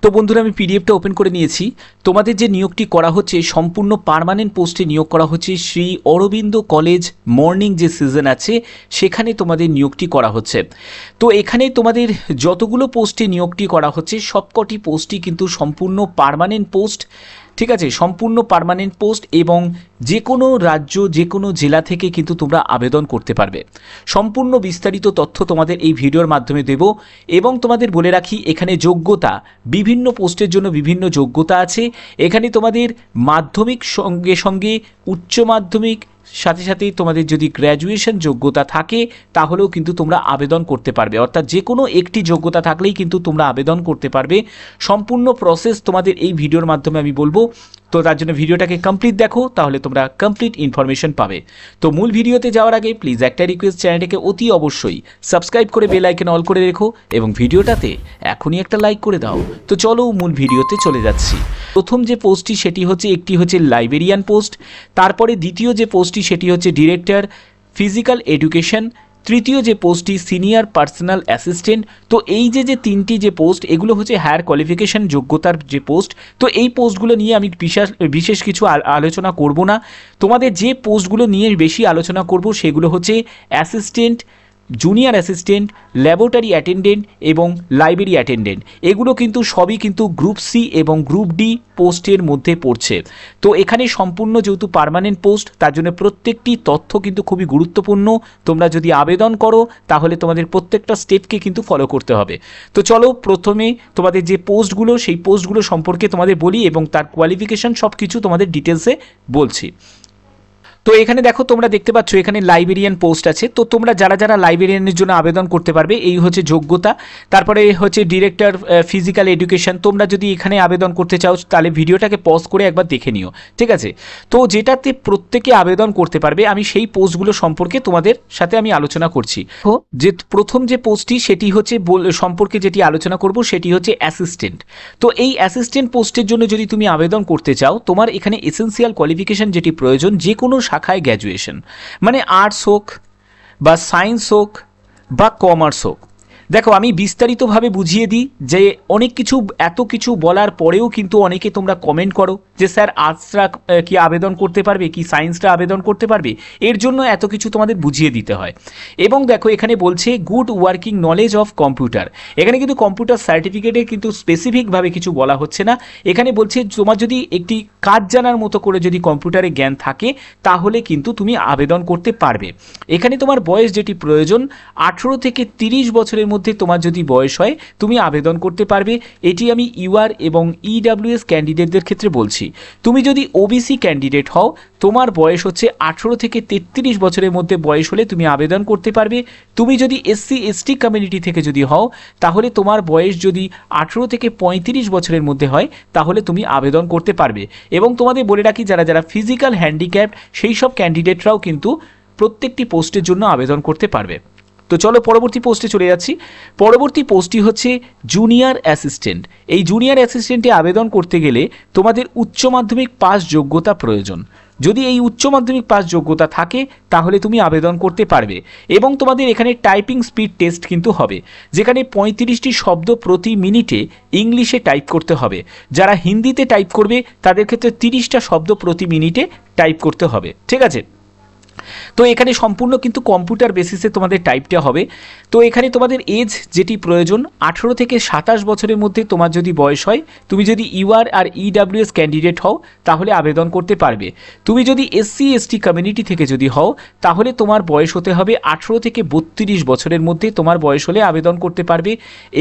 তো বন্ধুরা আমি পিডিএফটা ওপেন করে নিয়েছি। তোমাদের যে নিয়োগটি করা হচ্ছে সম্পূর্ণ পার্মানেন্ট পোস্টে নিয়োগ করা হচ্ছে শ্রী অরবিন্দ কলেজ মর্নিং যে সিজন আছে সেখানে তোমাদের নিয়োগটি করা হচ্ছে। তো এখানে তোমাদের যতগুলো পোস্টে নিয়োগটি করা হচ্ছে সবকটি পোস্টই কিন্তু সম্পূর্ণ পার্মানেন্ট পোস্ট, ঠিক আছে, সম্পূর্ণ পার্মানেন্ট পোস্ট এবং যে কোনো রাজ্য যে কোনো জেলা থেকে কিন্তু তোমরা আবেদন করতে পারবে। সম্পূর্ণ বিস্তারিত তথ্য তোমাদের এই ভিডিওর মাধ্যমে দেব এবং তোমাদের বলে রাখি এখানে যোগ্যতা বিভিন্ন পোস্টের জন্য বিভিন্ন যোগ্যতা আছে। এখানে তোমাদের মাধ্যমিক সঙ্গে সঙ্গে উচ্চ মাধ্যমিক সাথে সাথেই তোমাদের যদি গ্র্যাজুয়েশন যোগ্যতা থাকে তাহলেও কিন্তু তোমরা আবেদন করতে পারবে, অর্থাৎ যে কোনো একটি যোগ্যতা থাকলেই কিন্তু তোমরা আবেদন করতে পারবে। সম্পূর্ণ প্রসেস তোমাদের এই ভিডিওর মাধ্যমে আমি বলবো, তো তার জন্য ভিডিওটাকে কমপ্লিট দেখো, তাহলে তোমরা কমপ্লিট ইনফরমেশন পাবে। তো মূল ভিডিওতে যাওয়ার আগে প্লিজ একটা রিকোয়েস্ট, চ্যানেলটাকে অতি অবশ্যই সাবস্ক্রাইব করে বেল আইকন অল করে রেখো এবং ভিডিওটাতে এখনই একটা লাইক করে দাও। তো চলো মূল ভিডিওতে চলে যাচ্ছি। প্রথম যে পোস্টটি সেটি হচ্ছে একটি হচ্ছে লাইব্রেরিয়ান পোস্ট, তারপরে দ্বিতীয় যে পোস্টটি সেটি হচ্ছে ডিরেক্টর ফিজিক্যাল এডুকেশন, তৃতীয় যে পোস্টটি সিনিয়র পার্সোনাল অ্যাসিস্ট্যান্ট। তো এই যে তিনটি যে পোস্ট এগুলো হচ্ছে হায়ার কোয়ালিফিকেশন যোগ্যতার যে পোস্ট। তো এই পোস্টগুলো নিয়ে আমি বিশেষ কিছু আলোচনা করব না। তোমাদের যে পোস্টগুলো নিয়ে বেশি আলোচনা করব সেগুলো হচ্ছে assistant, junior assistant, laboratory attendant এবং লাইব্রেরি অ্যাটেন্ডেন্ট। এগুলো কিন্তু সবই কিন্তু গ্রুপ সি এবং গ্রুপ ডি পোস্টের মধ্যে পড়ছে। তো এখানে সম্পূর্ণ যেহেতু পার্মানেন্ট পোস্ট তার জন্য প্রত্যেকটি তথ্য কিন্তু খুবই গুরুত্বপূর্ণ। তোমরা যদি আবেদন করো তাহলে তোমাদের প্রত্যেকটা স্টেপকে কিন্তু ফলো করতে হবে। তো চলো প্রথমে তোমাদের যে পোস্টগুলো সেই পোস্টগুলো সম্পর্কে তোমাদের বলি এবং তার কোয়ালিফিকেশন সব কিছু তোমাদের ডিটেলসে বলছি। তো এখানে দেখো তোমরা দেখতে পাচ্ছ এখানে লাইব্রেরিয়ান পোস্ট আছে। তো তোমরা যারা যারা লাইব্রেরিয়ানের জন্য আবেদন করতে পারবে এই হচ্ছে যোগ্যতা। তারপরে হচ্ছে ডিরেক্টর ফিজিক্যাল এডুকেশন। তোমরা যদি এখানে আবেদন করতে চাও তাহলে ভিডিওটাকে পজ করে একবার দেখে নিও, ঠিক আছে। তো যেটাতে প্রত্যেকে আবেদন করতে পারবে আমি সেই পোস্টগুলো সম্পর্কে তোমাদের সাথে আমি আলোচনা করছি। তো যে প্রথম যে পোস্টটি সেটি হচ্ছে সম্পর্কে যেটি আলোচনা করব সেটি হচ্ছে অ্যাসিস্ট্যান্ট। তো এই অ্যাসিস্ট্যান্ট পোস্টের জন্য যদি তুমি আবেদন করতে চাও তোমার এখানে এসেন্সিয়াল কোয়ালিফিকেশন যেটি প্রয়োজন যে কোনো শাখায় গ্র্যাজুয়েশন, মানে আর্টস হোক বা সায়েন্স হোক বা কমার্স হোক। দেখো আমি বিস্তারিতভাবে বুঝিয়ে দিই যে অনেক কিছু এত কিছু বলার পরেও কিন্তু অনেকে তোমরা কমেন্ট করো যে স্যার আর্টসরা কি আবেদন করতে পারবে, কি সায়েন্সরা আবেদন করতে পারবে, এর জন্য এত কিছু তোমাদের বুঝিয়ে দিতে হয়। এবং দেখো এখানে বলছে good working knowledge of computer. এখানে কিন্তু কম্পিউটার সার্টিফিকেটে কিন্তু স্পেসিফিকভাবে কিছু বলা হচ্ছে না। এখানে বলছে তোমার যদি একটি কাজ জানার মতো করে যদি কম্পিউটারে জ্ঞান থাকে তাহলে কিন্তু তুমি আবেদন করতে পারবে। এখানে তোমার বয়স যেটি প্রয়োজন 18 থেকে 30 বছরের মধ্যে তোমার যদি বয়স হয় তুমি আবেদন করতে পারবে। এটি আমি ইউআর এবং ইডব্লিউএস ক্যান্ডিডেটদের ক্ষেত্রে বলছি। তুমি যদি ওবিসি ক্যান্ডিডেট হও তোমার বয়স হচ্ছে 18 থেকে 33 বছরের মধ্যে বয়স হলে তুমি আবেদন করতে পারবে। তুমি যদি এসসি এসটি কমিউনিটি থেকে যদি হও তাহলে তোমার বয়স যদি 18 থেকে 35 বছরের মধ্যে হয় তাহলে তুমি আবেদন করতে পারবে। এবং তোমাদের বলে রাখি যারা যারা ফিজিক্যাল হ্যান্ডিক্যাপ সেই সব ক্যান্ডিডেটরাও কিন্তু প্রত্যেকটি পোস্টের জন্য আবেদন করতে পারবে। তো চলো পরবর্তী পোস্টে চলে যাচ্ছি। পরবর্তী পোস্টটি হচ্ছে জুনিয়র অ্যাসিস্ট্যান্ট। এই জুনিয়র অ্যাসিস্ট্যান্টে আবেদন করতে গেলে তোমাদের উচ্চ মাধ্যমিক পাস যোগ্যতা প্রয়োজন। যদি এই উচ্চ মাধ্যমিক পাস যোগ্যতা থাকে তাহলে তুমি আবেদন করতে পারবে। এবং তোমাদের এখানে টাইপিং স্পিড টেস্ট কিন্তু হবে, যেখানে 35টি শব্দ প্রতি মিনিটে ইংলিশে টাইপ করতে হবে। যারা হিন্দিতে টাইপ করবে তাদের ক্ষেত্রে 30টা শব্দ প্রতি মিনিটে টাইপ করতে হবে, ঠিক আছে। তো এখানে সম্পূর্ণ কিন্তু কম্পিউটার বেসিসে তোমাদের টাইপটা হবে। তো এখানে তোমাদের এজ যেটি প্রয়োজন 18 থেকে 27 বছরের মধ্যে তোমার যদি বয়স হয়, তুমি যদি ইউআর আর ইডব্লিউএস ক্যান্ডিডেট হও তাহলে আবেদন করতে পারবে। তুমি যদি এসসি এসটি কমিউনিটি থেকে যদি হও তাহলে তোমার বয়স হতে হবে 18 থেকে 32 বছরের মধ্যে তোমার বয়স হলে আবেদন করতে পারবে।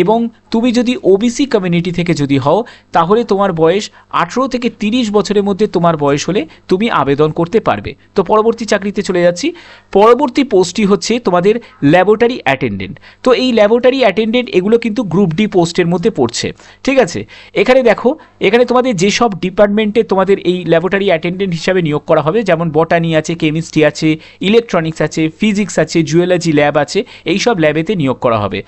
এবং তুমি যদি ওবিসি কমিউনিটি থেকে যদি হও তাহলে তোমার বয়স 18 থেকে 30 বছরের মধ্যে তোমার বয়স হলে তুমি আবেদন করতে পারবে। তো পরবর্তী চাকরিতে চলে যাচ্ছি। পরবর্তী পোস্টটি হচ্ছে তোমাদের ল্যাবরেটরি অ্যাটেন্ডেন্ট। তো এই ল্যাবরেটরি অ্যাটেন্ডেন্ট এগুলো কিন্তু গ্রুপ ডি পোস্টের মধ্যে পড়ছে, ঠিক আছে। এখানে দেখো এখানে তোমাদের যেসব ডিপার্টমেন্টে তোমাদের এই ল্যাবরেটরি অ্যাটেন্ডেন্ট হিসাবে নিয়োগ করা হবে, যেমন বটানি আছে, কেমিস্ট্রি আছে, ইলেকট্রনিক্স আছে, ফিজিক্স আছে, জুওলজি ল্যাব আছে, এই সব ল্যাবেতে নিয়োগ করা হবে।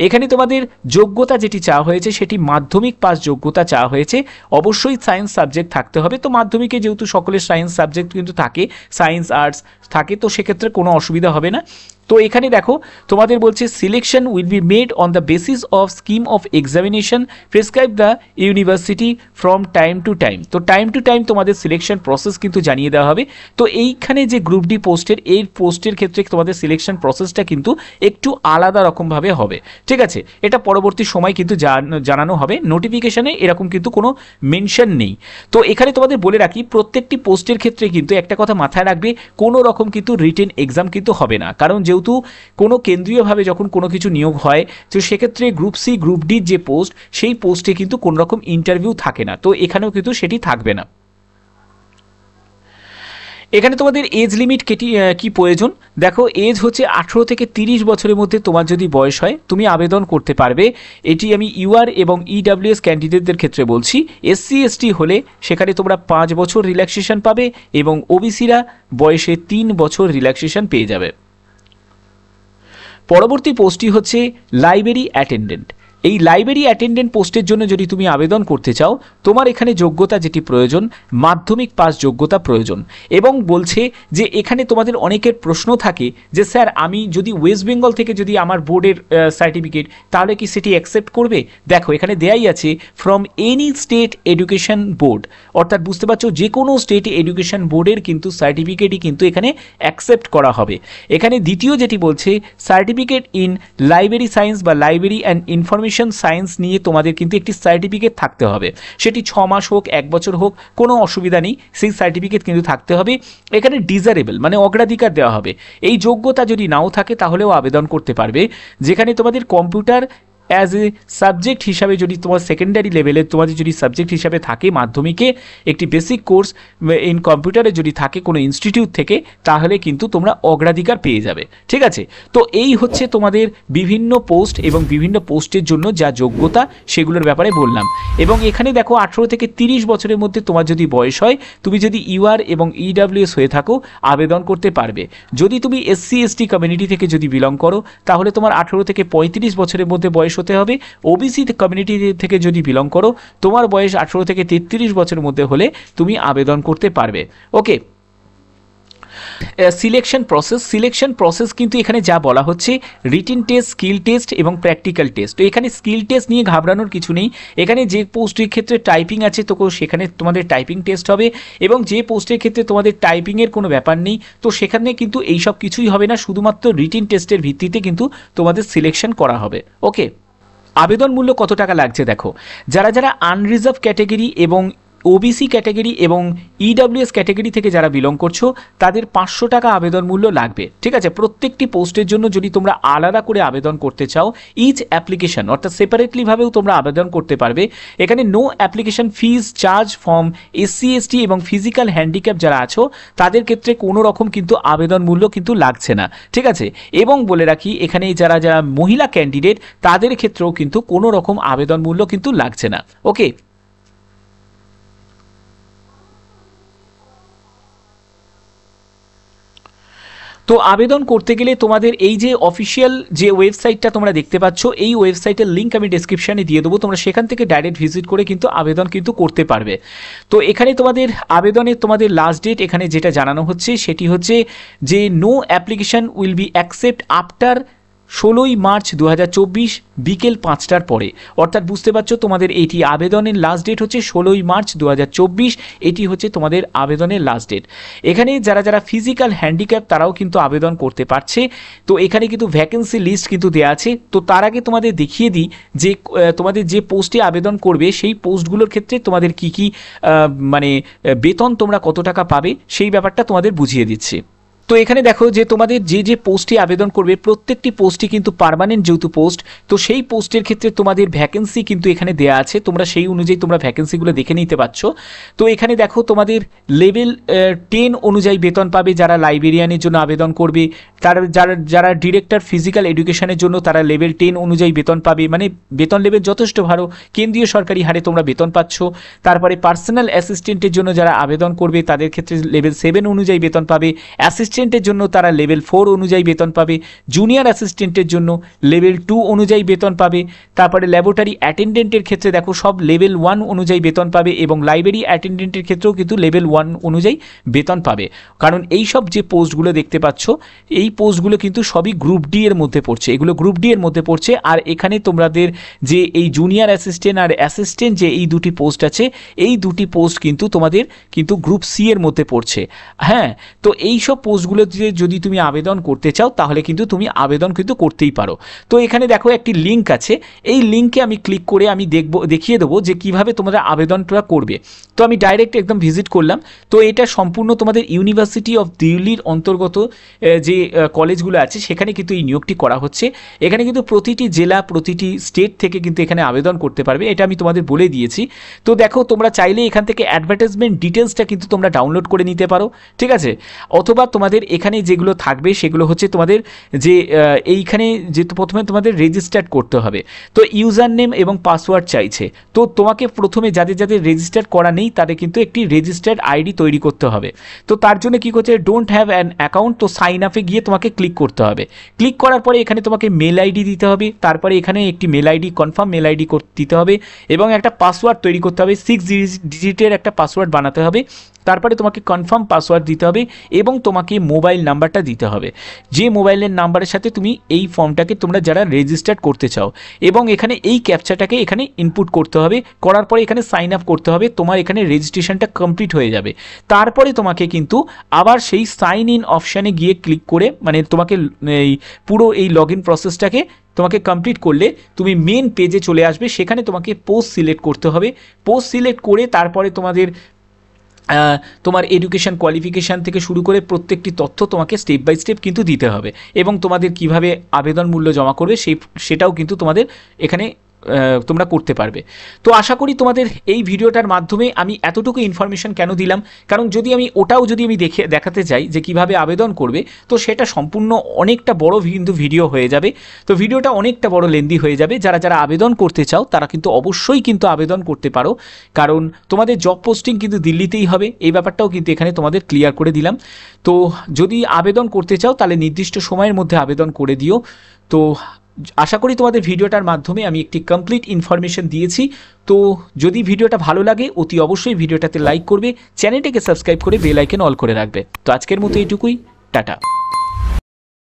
এখানে তোমাদের যোগ্যতা যেটি চাওয়া হয়েছে সেটি মাধ্যমিক পাস যোগ্যতা চাওয়া হয়েছে। অবশ্যই সায়েন্স সাবজেক্ট থাকতে হবে। তো মাধ্যমিকে যেহেতু সকলের সায়েন্স সাবজেক্ট কিন্তু থাকে, সায়েন্স আর্টস থাকে, তো সেক্ষেত্রে কোনো অসুবিধা হবে না। তো এখানে দেখো তোমাদের বলছে selection will be made on the basis of scheme of examination prescribe the university from time to time. তো টাইম টু টাইম তোমাদের সিলেকশন প্রসেস কিন্তু জানিয়ে দেওয়া হবে। তো এইখানে যে গ্রুপ ডি পোস্টের এই পোস্টের ক্ষেত্রে তোমাদের সিলেকশন প্রসেসটা কিন্তু একটু আলাদা রকমভাবে হবে, ঠিক আছে। এটা পরবর্তী সময় কিন্তু জানানো হবে, নোটিফিকেশনে এরকম কিন্তু কোনো মেনশন নেই। তো এখানে তোমাদের বলে রাখি প্রত্যেকটি পোস্টের ক্ষেত্রে কিন্তু একটা কথা মাথায় রাখবে, কোনো রকম কিন্তু রিটেন এক্সাম কিন্তু হবে না, কারণ যেহেতু কোনো কেন্দ্রীয়ভাবে যখন কোনো কিছু নিয়োগ হয় তো সেক্ষেত্রে গ্রুপ সি গ্রুপ ডির যে পোস্ট সেই পোস্টে কিন্তু কোনো রকম ইন্টারভিউ থাকে না, তো এখানেও কিন্তু সেটি থাকবে না। এখানে তোমাদের এজ লিমিট কি প্রয়োজন, দেখো এজ হচ্ছে 18 থেকে 30 বছরের মধ্যে তোমার যদি বয়স হয় তুমি আবেদন করতে পারবে। এটি আমি ইউআর এবং ইডাব্লিউএস ক্যান্ডিডেটদের ক্ষেত্রে বলছি। এসসি এসটি হলে সেখানে তোমরা 5 বছর রিল্যাক্সেশন পাবে এবং ওবিসিরা বয়সে 3 বছর রিল্যাক্সেশন পেয়ে যাবে। পরবর্তী পোস্টটি হচ্ছে লাইব্রেরি অ্যাটেন্ডেন্ট। এই লাইব্রেরি অ্যাটেন্ডেন্ট পোস্টের জন্য যদি তুমি আবেদন করতে চাও তোমার এখানে যোগ্যতা যেটি প্রয়োজন মাধ্যমিক পাস যোগ্যতা প্রয়োজন, এবং বলছে যে এখানে তোমাদের অনেকের প্রশ্ন থাকে যে স্যার আমি যদি ওয়েস্ট বেঙ্গল থেকে যদি আমার বোর্ডের সার্টিফিকেট তাহলে কি সেটি অ্যাকসেপ্ট করবে। দেখো এখানে দেয়াই আছে from any state education board, অর্থাৎ বুঝতে পারছো যে কোনো স্টেট এডুকেশন বোর্ডের কিন্তু সার্টিফিকেটই কিন্তু এখানে অ্যাকসেপ্ট করা হবে। এখানে দ্বিতীয় যেটি বলছে সার্টিফিকেট ইন লাইব্রেরি সায়েন্স বা লাইব্রেরি অ্যান্ড ইনফরমেশন সায়েন্স নিয়ে তোমাদের কিন্তু একটি সার্টিফিকেট থাকতে হবে, সেটি 6 মাস হোক 1 বছর হোক কোনো অসুবিধা নেই, সেই সার্টিফিকেট কিন্তু থাকতে হবে। এখানে ডিজারেবল মানে অগ্রাধিকার দেওয়া হবে, এই যোগ্যতা যদি নাও থাকে তাহলেও আবেদন করতে পারবে। যেখানে তোমাদের কম্পিউটার অ্যাজ এ সাবজেক্ট হিসাবে যদি তোমার সেকেন্ডারি লেভেলে তোমাদের যদি সাবজেক্ট হিসাবে থাকে মাধ্যমিকে একটি বেসিক কোর্স ইন কম্পিউটারে যদি থাকে কোনো ইনস্টিটিউট থেকে তাহলে কিন্তু তোমরা অগ্রাধিকার পেয়ে যাবে, ঠিক আছে। তো এই হচ্ছে তোমাদের বিভিন্ন পোস্ট এবং বিভিন্ন পোস্টের জন্য যা যোগ্যতা সেগুলোর ব্যাপারে বললাম। এবং এখানে দেখো 18 থেকে 30 বছরের মধ্যে তোমার যদি বয়স হয় তুমি যদি ইউআর এবং ইডাব্লিউএস হয়ে থাকো আবেদন করতে পারবে। যদি তুমি এসসি এসটি কমিউনিটি থেকে যদি বিলং করো তাহলে তোমার 18 থেকে 35 বছরের মধ্যে বয়স হতে হবে। ওবিসি কমিউনিটি থেকে যদি বিলং করো তোমার বয়স 18 থেকে 33 বছরের মধ্যে হলে তুমি আবেদন করতে পারবে। ওকে, সিলেকশন প্রসেস কিন্তু এখানে যা বলা হচ্ছে রিটিন টেস্ট, স্কিল টেস্ট এবং প্র্যাকটিক্যাল টেস্ট। তো এখানে স্কিল টেস্ট নিয়ে ঘাবড়ানোর কিছু নেই, এখানে যে পোস্টের ক্ষেত্রে টাইপিং আছে তো সেখানে তোমাদের টাইপিং টেস্ট হবে, এবং যে পোস্টের ক্ষেত্রে তোমাদের টাইপিংয়ের কোনো ব্যাপার নেই তো সেখানে কিন্তু এইসব কিছুই হবে না, শুধুমাত্র রিটিন টেস্টের ভিত্তিতে কিন্তু তোমাদের সিলেকশন করা হবে। ওকে, আবেদন মূল্য কত টাকা লাগছে দেখো, যারা যারা আনরিজার্ভ ক্যাটাগরি এবং ওবিসি ক্যাটাগরি এবং ইডাব্লিউএস ক্যাটাগরি থেকে যারা বিলং করছো তাদের 500 টাকা আবেদন মূল্য লাগবে, ঠিক আছে। প্রত্যেকটি পোস্টের জন্য যদি তোমরা আলাদা করে আবেদন করতে চাও ইচ অ্যাপ্লিকেশন অর্থাৎ সেপারেটলিভাবেও তোমরা আবেদন করতে পারবে। এখানে no application fees charge from SC ST এবং ফিজিক্যাল হ্যান্ডিক্যাপ যারা আছো তাদের ক্ষেত্রে কোনো রকম কিন্তু আবেদন মূল্য কিন্তু লাগছে না, ঠিক আছে। এবং বলে রাখি এখানে যারা যারা মহিলা ক্যান্ডিডেট তাদের ক্ষেত্রেও কিন্তু কোনো রকম আবেদন মূল্য কিন্তু লাগছে না। ওকে, তো আবেদন করতে গেলে তোমাদের এই যে অফিসিয়াল যে ওয়েবসাইটটা তোমরা দেখতে পাচ্ছ এই ওয়েবসাইটের লিঙ্ক আমি ডেসক্রিপশনে দিয়ে দেবো, তোমরা সেখান থেকে ডাইরেক্ট ভিজিট করে কিন্তু আবেদন কিন্তু করতে পারবে। তো এখানে তোমাদের আবেদনের তোমাদের লাস্ট ডেট এখানে যেটা জানানো হচ্ছে সেটি হচ্ছে যে no application will be accept after 16ই মার্চ 2024 বিকেল 5টার পরে, অর্থাৎ বুঝতে পারছো তোমাদের এটি আবেদনের লাস্ট ডেট হচ্ছে 16ই মার্চ 2024, এটি হচ্ছে তোমাদের আবেদনের লাস্ট ডেট। এখানে যারা যারা ফিজিক্যাল হ্যান্ডিক্যাপ তারাও কিন্তু আবেদন করতে পারছে। তো এখানে কিন্তু ভ্যাকেন্সি লিস্ট কিন্তু দেওয়া আছে। তো তার আগে তোমাদের দেখিয়ে দিই যে তোমাদের যে পোস্টে আবেদন করবে সেই পোস্টগুলোর ক্ষেত্রে তোমাদের কি কি মানে বেতন তোমরা কত টাকা পাবে সেই ব্যাপারটা তোমাদের বুঝিয়ে দিচ্ছি। তো এখানে দেখো যে তোমাদের যে যে পোস্টে আবেদন করবে প্রত্যেকটি পোস্টই কিন্তু পার্মানেন্ট যেহেতু পোস্ট তো সেই পোস্টের ক্ষেত্রে তোমাদের ভ্যাকেন্সি কিন্তু এখানে দেওয়া আছে, তোমরা সেই অনুযায়ী তোমরা ভ্যাকেন্সিগুলো দেখে নিতে পারছো। তো এখানে দেখো তোমাদের লেভেল 10 অনুযায়ী বেতন পাবে যারা লাইব্রেরিয়ানের জন্য আবেদন করবে, তারা যারা ডিরেক্টর ফিজিক্যাল এডুকেশনের জন্য তারা লেভেল 10 অনুযায়ী বেতন পাবে, মানে বেতন লেভেল যথেষ্ট ভালো কেন্দ্রীয় সরকারি হারে তোমরা বেতন পাচ্ছ। তারপরে পার্সোনাল অ্যাসিস্ট্যান্টের জন্য যারা আবেদন করবে তাদের ক্ষেত্রে লেভেল 7 অনুযায়ী বেতন পাবে, অ্যাসিস্ট্যান্টের জন্য তারা লেভেল 4 অনুযায়ী বেতন পাবে, জুনিয়র অ্যাসিস্ট্যান্টের জন্য লেভেল 2 অনুযায়ী বেতন পাবে। তারপরে ল্যাবরেটরি অ্যাটেন্ডেন্টের ক্ষেত্রে দেখো সব লেভেল 1 অনুযায়ী বেতন পাবে, এবং লাইব্রেরি অ্যাটেন্ডেন্টের ক্ষেত্রেও কিন্তু লেভেল 1 অনুযায়ী বেতন পাবে। কারণ এই সব যে পোস্টগুলো দেখতে পাচ্ছ এই পোস্টগুলো কিন্তু সবই গ্রুপ ডি এর মধ্যে পড়ছে, এগুলো গ্রুপ ডি এর মধ্যে পড়ছে। আর এখানে তোমাদের যে এই জুনিয়র অ্যাসিস্ট্যান্ট আর অ্যাসিস্ট্যান্ট যে এই দুটি পোস্ট আছে, এই দুটি পোস্ট কিন্তু তোমাদের কিন্তু গ্রুপ সি এর মধ্যে পড়ছে। হ্যাঁ, তো এই সব পোস্টগুলো যদি তুমি আবেদন করতে চাও তাহলে কিন্তু তুমি আবেদন কিন্তু করতেই পারো। তো এখানে দেখো একটি লিঙ্ক আছে, এই লিঙ্কে আমি ক্লিক করে আমি দেখিয়ে দেবো যে কিভাবে তোমরা আবেদনটা করবে। তো আমি ডাইরেক্ট একদম ভিজিট করলাম। তো এটা সম্পূর্ণ তোমাদের ইউনিভার্সিটি অফ দিল্লির অন্তর্গত যে কলেজগুলো আছে সেখানে কিন্তু এই নিয়োগটি করা হচ্ছে। এখানে কিন্তু প্রতিটি জেলা প্রতিটি স্টেট থেকে কিন্তু এখানে আবেদন করতে পারবে, এটা আমি তোমাদের বলে দিয়েছি। তো দেখো তোমরা চাইলে এখান থেকে অ্যাডভার্টাইজমেন্ট ডিটেলসটা কিন্তু তোমরা ডাউনলোড করে নিতে পারো, ঠিক আছে। অথবা তোমাদের এখানে যেগুলো থাকবে সেগুলো হচ্ছে তোমাদের যে এইখানে যে প্রথমে তোমাদের রেজিস্টার্ড করতে হবে। তো ইউজার নেম এবং পাসওয়ার্ড চাইছে। তো তোমাকে প্রথমে যাদের যাদের রেজিস্টার করা নেই তাদের কিন্তু একটি রেজিস্টার্ড আইডি তৈরি করতে হবে। তো তার জন্য কী করছে, ডোন্ট হ্যাভ অ্যান অ্যাকাউন্ট, তো সাইন আপে গিয়ে তোমাকে ক্লিক করতে হবে। ক্লিক করার পরে এখানে তোমাকে মেল আইডি দিতে হবে, তারপরে এখানে একটি mail ID confirm mail ID দিতে হবে এবং একটা পাসওয়ার্ড তৈরি করতে হবে, 6 ডিজিটের একটা পাসওয়ার্ড বানাতে হবে। তারপরে তোমাকে কনফার্ম পাসওয়ার্ড দিতে হবে এবং তোমাকে মোবাইল নাম্বারটা দিতে হবে, যে মোবাইলের নাম্বারের সাথে তুমি এই ফর্মটাকে তোমরা যারা রেজিস্টার্ড করতে চাও, এবং এখানে এই ক্যাপচাটাকে এখানে ইনপুট করতে হবে। করার পরে এখানে সাইন আপ করতে হবে, তোমার এখানে রেজিস্ট্রেশনটা কমপ্লিট হয়ে যাবে। তারপরে তোমাকে কিন্তু আবার সেই সাইন ইন অপশানে গিয়ে ক্লিক করে, মানে তোমাকে এই পুরো এই লগ ইন প্রসেসটাকে তোমাকে কমপ্লিট করলে তুমি মেন পেজে চলে আসবে। সেখানে তোমাকে পোস্ট সিলেক্ট করতে হবে। পোস্ট সিলেক্ট করে তারপরে তোমার এডুকেশন কোয়ালিফিকেশান থেকে শুরু করে প্রত্যেকটি তথ্য তোমাকে স্টেপ বাই স্টেপ কিন্তু দিতে হবে, এবং তোমাদের কিভাবে আবেদন মূল্য জমা করবে সেটাও কিন্তু তোমাদের এখানে তোমরা করতে পারবে। তো আশা করি তোমাদের এই ভিডিওটার মাধ্যমে আমি এতটুকু ইনফরমেশন কেন দিলাম, কারণ যদি আমি দেখাতে চাই যে কিভাবে আবেদন করবে, তো সেটা সম্পূর্ণ অনেকটা বড় কিন্তু ভিডিও হয়ে যাবে। তো ভিডিওটা অনেকটা বড় লেন্দি হয়ে যাবে। যারা আবেদন করতে চাও তারা কিন্তু অবশ্যই কিন্তু আবেদন করতে পারো, কারণ তোমাদের জব পোস্টিং কিন্তু দিল্লিতেই হবে, এই ব্যাপারটাও কিন্তু এখানে তোমাদের ক্লিয়ার করে দিলাম। তো যদি আবেদন করতে চাও তাহলে নির্দিষ্ট সময়ের মধ্যে আবেদন করে দিও। তো আশা করি তোমাদের ভিডিওটার মাধ্যমে আমি একটি কমপ্লিট ইনফরমেশন দিয়েছি। তো যদি ভিডিওটা ভালো লাগে অতি অবশ্যই ভিডিওটাতে লাইক করবে, চ্যানেলটাকে সাবস্ক্রাইব করে বেল আইকন অল করে রাখবে। তো আজকের মতো এইটুকুই, টাটা।